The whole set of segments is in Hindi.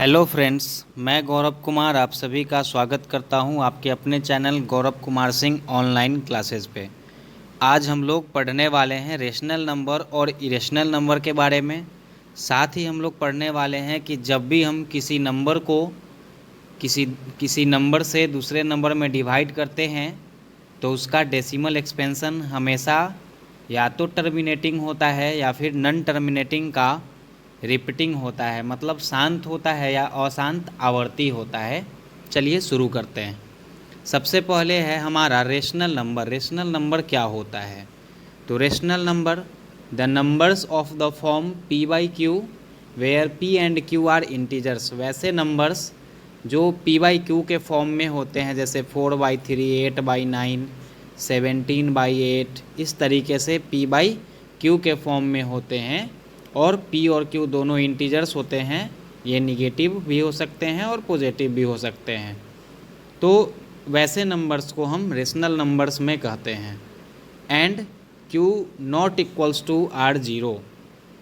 हेलो फ्रेंड्स, मैं गौरव कुमार आप सभी का स्वागत करता हूं आपके अपने channel Gaurav Kumar Singh online classes पे। आज हम लोग पढ़ने वाले हैं रेशनल नंबर और इरेशनल नंबर के बारे में। साथ ही हम लोग पढ़ने वाले हैं कि जब भी हम किसी नंबर को किसी किसी नंबर से दूसरे नंबर में डिवाइड करते हैं तो उसका डेसिमल एक्सपेंशन हमेशा या तो टर्मिनेटिंग होता है या फिर नॉन टर्मिनेटिंग का रिपीटिंग होता है, मतलब शांत होता है या अशांत आवर्ती होता है। चलिए शुरू करते हैं। सबसे पहले है हमारा रेशनल नंबर। रेशनल नंबर क्या होता है? तो rational number the numbers of the form p by q where p and q are integers. वैसे नंबर्स जो p बाई क्यू के फॉर्म में होते हैं, जैसे 4/3, 8/9, 17/8, इस तरीके से p बाई क्यू के फॉर्म में होते हैं। और p और q दोनों इंटीजर्स होते हैं। ये निगेटिव भी हो सकते हैं और पॉजिटिव भी हो सकते हैं। तो वैसे नंबर्स को हम रेशनल नंबर्स में कहते हैं। And q not equals to are zero.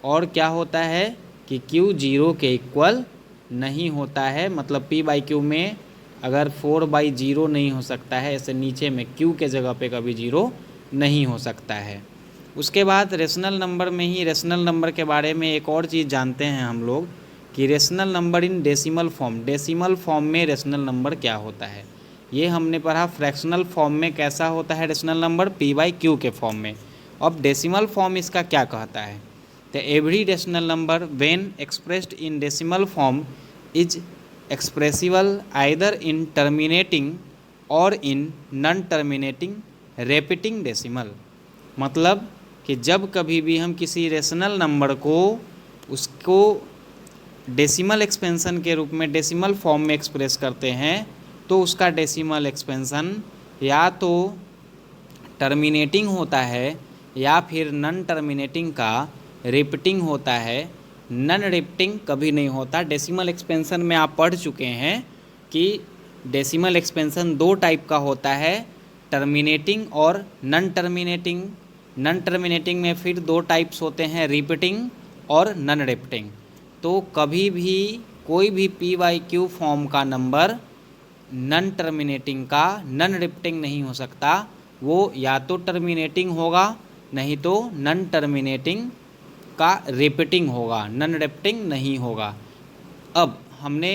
और क्या होता है कि q जीरो के इक्वल नहीं होता है, मतलब p बाई क्यू में अगर 4/0 नहीं हो सकता है, ऐसे नीचे में q के जगह पे कभी जीरो नहीं हो सकता है। उसके बाद रेशनल नंबर में ही रेशनल नंबर के बारे में एक और चीज़ जानते हैं हम लोग कि rational number in decimal form. Decimal form में रेशनल नंबर क्या होता है ये हमने पढ़ा। फ्रैक्शनल फॉर्म में कैसा होता है rational number? p by q के फॉर्म में। अब डेसिमल फॉर्म इसका क्या कहता है? तो every rational number when expressed in decimal form is expressible either in terminating or in non terminating repeating decimal. मतलब कि जब कभी भी हम किसी रेशनल नंबर को उसको डेसिमल एक्सपेंशन के रूप में डेसिमल फॉर्म में एक्सप्रेस करते हैं तो उसका डेसिमल एक्सपेंशन या तो टर्मिनेटिंग होता है या फिर नॉन टर्मिनेटिंग का रिपीटिंग होता है। नॉन रिपीटिंग कभी नहीं होता। डेसिमल एक्सपेंशन में आप पढ़ चुके हैं कि डेसिमल एक्सपेंशन दो टाइप का होता है, टर्मिनेटिंग और नॉन टर्मिनेटिंग। नॉन टर्मिनेटिंग में फिर दो टाइप्स होते हैं, रिपीटिंग और नॉन रिपीटिंग। तो कभी भी कोई भी p बाई क्यू फॉर्म का नंबर नॉन टर्मिनेटिंग का नॉन रिपीटिंग नहीं हो सकता। वो या तो टर्मिनेटिंग होगा, नहीं तो नॉन टर्मिनेटिंग का रिपीटिंग होगा, नॉन रिपीटिंग नहीं होगा। अब हमने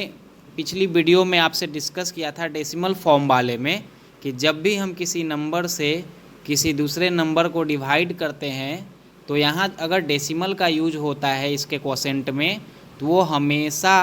पिछली वीडियो में आपसे डिस्कस किया था डेसिमल फॉर्म वाले में कि जब भी हम किसी नंबर से किसी दूसरे नंबर को डिवाइड करते हैं तो यहाँ अगर डेसिमल का यूज होता है इसके क्वोशेंट में तो वो हमेशा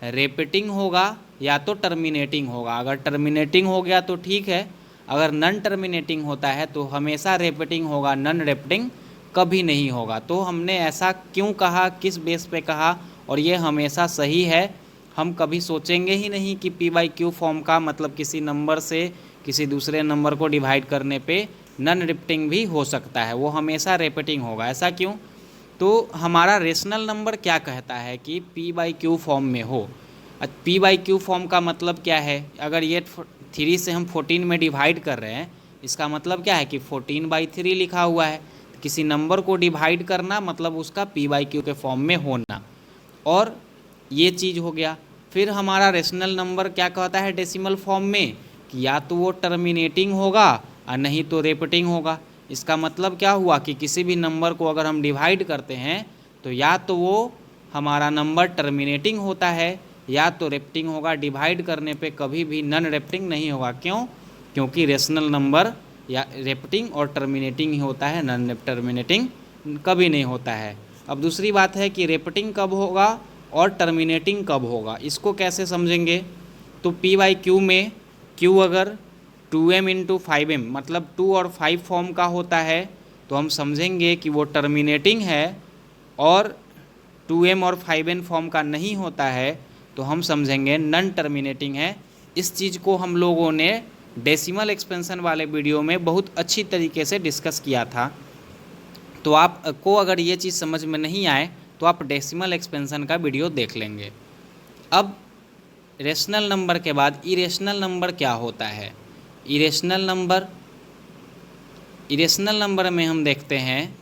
रिपीटिंग होगा या तो टर्मिनेटिंग होगा। अगर टर्मिनेटिंग हो गया तो ठीक है, अगर नॉन टर्मिनेटिंग होता है तो हमेशा रिपीटिंग होगा, नॉन रिपीटिंग कभी नहीं होगा। तो हमने ऐसा क्यों कहा, किस बेस पे कहा, और ये हमेशा सही है। हम कभी सोचेंगे ही नहीं कि p बाई क्यू फॉर्म का मतलब किसी नंबर से किसी दूसरे नंबर को डिवाइड करने पे नॉन रिपीटिंग भी हो सकता है, वो हमेशा रिपीटिंग होगा। ऐसा क्यों? तो हमारा रेशनल नंबर क्या कहता है कि p बाई क्यू फॉर्म में हो। p बाई क्यू फॉर्म का मतलब क्या है? अगर ये 3 से हम 14 में डिवाइड कर रहे हैं, इसका मतलब क्या है कि 14/3 लिखा हुआ है। किसी नंबर को डिवाइड करना मतलब उसका p बाई क्यू के फॉर्म में होना, और ये चीज़ हो गया। फिर हमारा रेशनल नंबर क्या कहता है डेसिमल फॉर्म में कि या तो वो टर्मिनेटिंग होगा और नहीं तो रिपीटिंग होगा। इसका मतलब क्या हुआ कि किसी भी नंबर को अगर हम डिवाइड करते हैं तो या तो वो हमारा नंबर टर्मिनेटिंग होता है या तो रिपीटिंग होगा। डिवाइड करने पे कभी भी नॉन रिपीटिंग नहीं होगा। क्यों? क्योंकि रेशनल नंबर या रिपीटिंग और टर्मिनेटिंग ही होता है, नॉन टर्मिनेटिंग कभी नहीं होता है। अब दूसरी बात है कि रिपीटिंग कब होगा और टर्मिनेटिंग कब होगा, इसको कैसे समझेंगे? तो p बाई क्यू में q अगर 2m इंटू 5m मतलब 2 और 5 फॉर्म का होता है तो हम समझेंगे कि वो टर्मिनेटिंग है, और 2m और 5n फॉर्म का नहीं होता है तो हम समझेंगे नॉन टर्मिनेटिंग है। इस चीज़ को हम लोगों ने डेसिमल एक्सपेंशन वाले वीडियो में बहुत अच्छी तरीके से डिस्कस किया था। तो आपको अगर ये चीज़ समझ में नहीं आए तो आप डेसिमल एक्सपेंशन का वीडियो देख लेंगे। अब रेशनल नंबर के बाद इरेशनल नंबर क्या होता है? इरेशनल नंबर में हम देखते हैं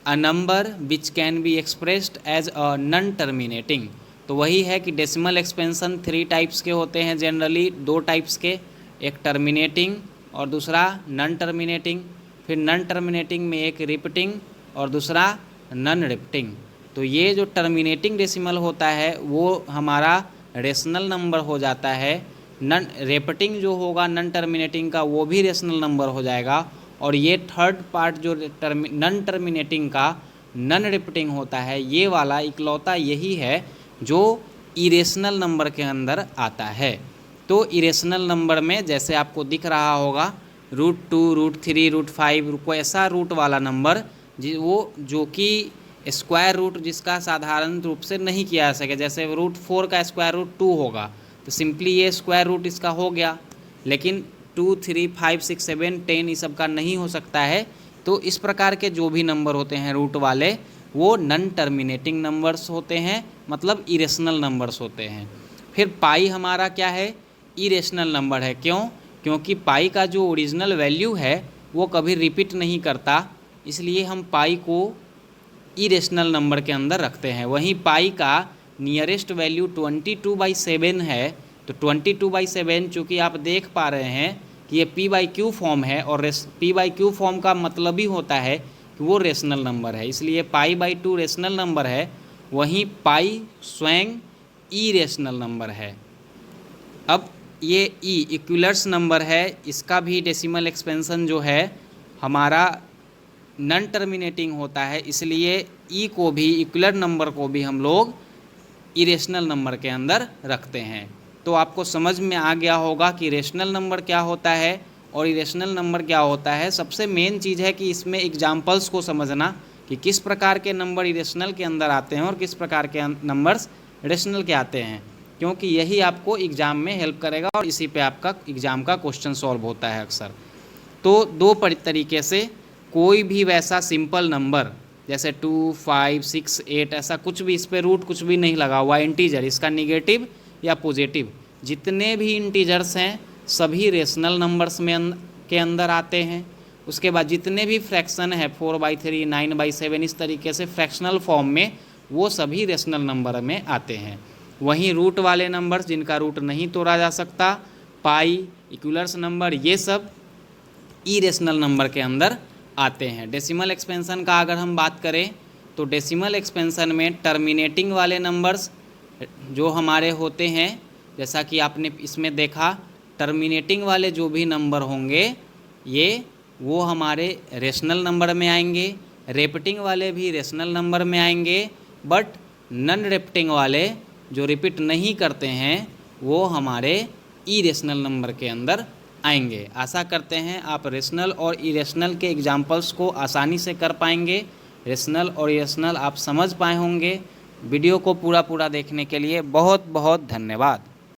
a number which can be expressed as a non terminating. तो वही है कि डेसिमल एक्सपेंशन 3 टाइप्स के होते हैं जनरली, 2 टाइप्स के, एक टर्मिनेटिंग और दूसरा नॉन टर्मिनेटिंग। फिर नॉन टर्मिनेटिंग में एक रिपीटिंग और दूसरा नॉन रिपीटिंग। तो ये जो टर्मिनेटिंग डेसिमल होता है वो हमारा रेशनल नंबर हो जाता है। नॉन रिपीटिंग जो होगा नॉन टर्मिनेटिंग का वो भी रेशनल नंबर हो जाएगा। और ये थर्ड पार्ट जो नॉन टर्मिनेटिंग का नॉन रिपीटिंग होता है, ये वाला इकलौता यही है जो इरेशनल नंबर के अंदर आता है। तो इरेशनल नंबर में जैसे आपको दिख रहा होगा √2, √3, √5, कोई ऐसा रूट वाला नंबर वो जो कि स्क्वायर रूट जिसका साधारण रूप से नहीं किया जा सके, जैसे √4 का स्क्वायर रूट 2 होगा तो सिंपली ये स्क्वायर रूट इसका हो गया, लेकिन 2, 3, 5, 6, 7, 10 इस सब का नहीं हो सकता है। तो इस प्रकार के जो भी नंबर होते हैं रूट वाले वो नॉन टर्मिनेटिंग नंबर्स होते हैं, मतलब इरेशनल नंबर्स होते हैं। फिर पाई हमारा क्या है, इरेशनल नंबर है। क्यों? क्योंकि पाई का जो ओरिजिनल वैल्यू है वो कभी रिपीट नहीं करता, इसलिए हम पाई को इरेशनल नंबर के अंदर रखते हैं। वहीं पाई का नियरेस्ट वैल्यू 22/7 है, तो 22/7 चूँकि आप देख पा रहे हैं कि ये p/q फॉर्म है, और p/q फॉर्म का मतलब ही होता है कि वो रेशनल नंबर है, इसलिए π/2 रेशनल नंबर है। वहीं पाई स्वयं इरेशनल नंबर है। अब ये इक्विलर्स नंबर है, इसका भी डेसिमल एक्सपेंशन जो है हमारा नॉन टर्मिनेटिंग होता है, इसलिए को भी, इक्विलर नंबर को भी हम लोग इरेशनल नंबर के अंदर रखते हैं। तो आपको समझ में आ गया होगा कि रेशनल नंबर क्या होता है और इरेशनल नंबर क्या होता है। सबसे मेन चीज़ है कि इसमें एग्जाम्पल्स को समझना कि किस प्रकार के नंबर इरेशनल के अंदर आते हैं और किस प्रकार के नंबर्स रेशनल के आते हैं, क्योंकि यही आपको एग्ज़ाम में हेल्प करेगा और इसी पे आपका एग्ज़ाम का क्वेश्चन सॉल्व होता है अक्सर। तो 2 तरीके से कोई भी वैसा सिंपल नंबर जैसे 2, 5, 6, 8 ऐसा कुछ भी, इस पर रूट कुछ भी नहीं लगा हुआ, इंटीजर, इसका निगेटिव या पॉजिटिव, जितने भी इंटीजर्स हैं सभी रेशनल नंबर्स में के अंदर आते हैं। उसके बाद जितने भी फ्रैक्शन है 4/3, 9/7 इस तरीके से फ्रैक्शनल फॉर्म में वो सभी रेशनल नंबर में आते हैं। वहीं रूट वाले नंबर्स जिनका रूट नहीं तोड़ा जा सकता, पाई, इक्विलर्स नंबर, ये सब इरेशनल नंबर के अंदर आते हैं। डेसिमल एक्सपेंशन का अगर हम बात करें तो डेसिमल एक्सपेंशन में टर्मिनेटिंग वाले नंबर्स जो हमारे होते हैं, जैसा कि आपने इसमें देखा, टर्मिनेटिंग वाले जो भी नंबर होंगे वो हमारे रेशनल नंबर में आएंगे। रिपीटिंग वाले भी रेशनल नंबर में आएंगे, बट नॉन रिपीटिंग वाले जो रिपीट नहीं करते हैं वो हमारे इरेशनल नंबर के अंदर आएंगे। आशा करते हैं आप रेशनल और इरेशनल के एग्जाम्पल्स को आसानी से कर पाएंगे, रेशनल और इरेशनल आप समझ पाए होंगे। वीडियो को पूरा देखने के लिए बहुत बहुत धन्यवाद।